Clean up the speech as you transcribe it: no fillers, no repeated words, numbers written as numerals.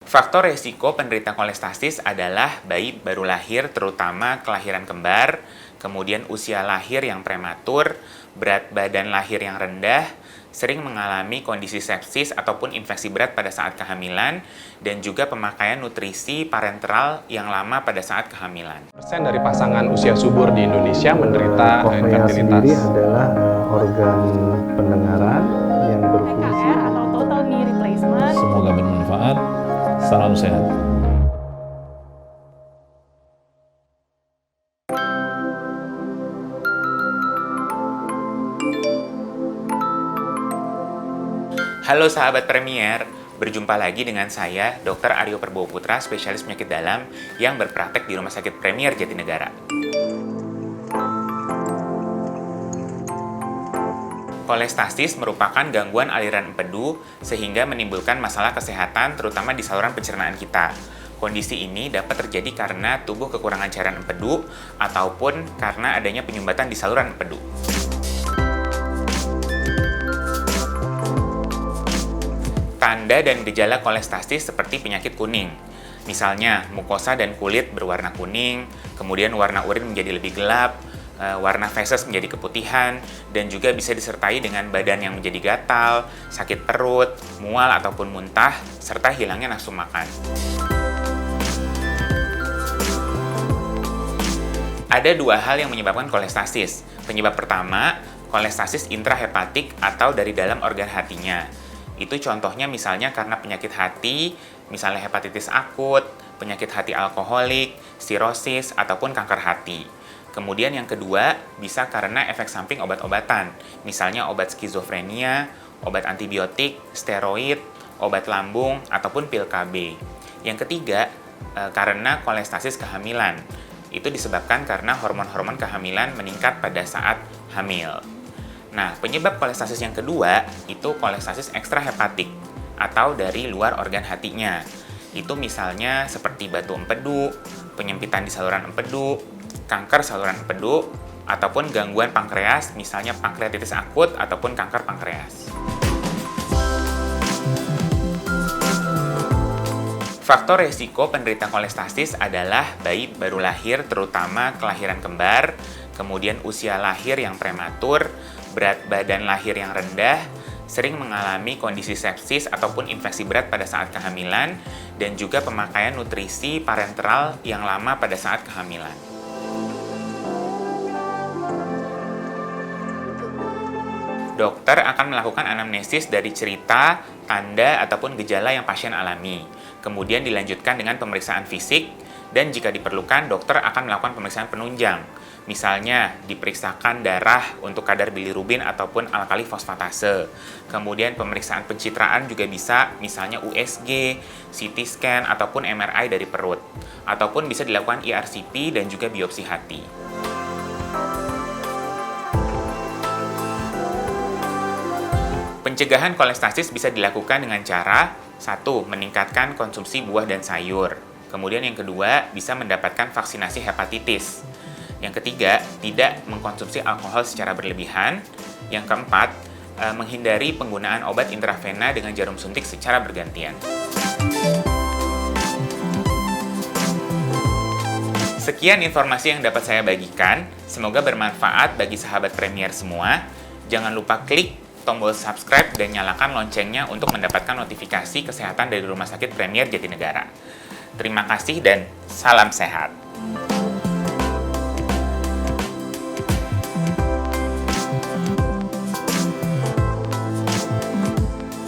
Faktor resiko penderita kolestasis adalah bayi baru lahir, terutama kelahiran kembar, kemudian usia lahir yang prematur, berat badan lahir yang rendah, sering mengalami kondisi sepsis ataupun infeksi berat pada saat kehamilan, dan juga pemakaian nutrisi parenteral yang lama pada saat kehamilan. Persen dari pasangan usia subur di Indonesia menderita Koknea sendiri infertilitas. adalah organ pendengaran yang berfungsi. TKR atau total knee replacement. Semoga bermanfaat. Salam sehat. Halo sahabat Premier, berjumpa lagi dengan saya, Dr. Aryo Perbowo Putra, spesialis penyakit dalam yang berpraktek di Rumah Sakit Premier Jatinegara. Kolestasis merupakan gangguan aliran empedu sehingga menimbulkan masalah kesehatan terutama di saluran pencernaan kita. Kondisi ini dapat terjadi karena tubuh kekurangan cairan empedu ataupun karena adanya penyumbatan di saluran empedu. Tanda dan gejala kolestasis seperti penyakit kuning. Misalnya, mukosa dan kulit berwarna kuning, kemudian warna urin menjadi lebih gelap, warna feses menjadi keputihan, dan juga bisa disertai dengan badan yang menjadi gatal, sakit perut, mual ataupun muntah, serta hilangnya nafsu makan. Ada dua hal yang menyebabkan kolestasis. Penyebab pertama, kolestasis intrahepatik atau dari dalam organ hatinya. Itu contohnya misalnya karena penyakit hati, misalnya hepatitis akut, penyakit hati alkoholik, sirosis, ataupun kanker hati. Kemudian yang kedua, bisa karena efek samping obat-obatan, misalnya obat skizofrenia, obat antibiotik, steroid, obat lambung, ataupun pil KB. Yang ketiga, karena kolestasis kehamilan. Itu disebabkan karena hormon-hormon kehamilan meningkat pada saat hamil. Nah, penyebab kolestasis yang kedua itu kolestasis ekstrahepatik atau dari luar organ hatinya. Itu misalnya seperti batu empedu, penyempitan di saluran empedu, kanker saluran empedu, ataupun gangguan pankreas, misalnya pankreatitis akut ataupun kanker pankreas. Faktor resiko penderita kolestasis adalah bayi baru lahir, terutama kelahiran kembar, kemudian usia lahir yang prematur, berat badan lahir yang rendah, sering mengalami kondisi sepsis ataupun infeksi berat pada saat kehamilan, dan juga pemakaian nutrisi parenteral yang lama pada saat kehamilan. Dokter akan melakukan anamnesis dari cerita, tanda, ataupun gejala yang pasien alami. Kemudian dilanjutkan dengan pemeriksaan fisik, dan jika diperlukan, dokter akan melakukan pemeriksaan penunjang. Misalnya, diperiksakan darah untuk kadar bilirubin ataupun alkali fosfatase. Kemudian pemeriksaan pencitraan juga bisa, misalnya USG, CT scan, ataupun MRI dari perut. Ataupun bisa dilakukan ERCP dan juga biopsi hati. Pencegahan kolestasis bisa dilakukan dengan cara 1. Meningkatkan konsumsi buah dan sayur. Kemudian yang kedua, bisa mendapatkan vaksinasi hepatitis. Yang ketiga, tidak mengkonsumsi alkohol secara berlebihan. Yang keempat, menghindari penggunaan obat intravena dengan jarum suntik secara bergantian. Sekian informasi yang dapat saya bagikan. Semoga bermanfaat bagi sahabat Premier semua. Jangan lupa klik tombol subscribe dan nyalakan loncengnya untuk mendapatkan notifikasi kesehatan dari Rumah Sakit Premier Jatinegara. Terima kasih dan salam sehat.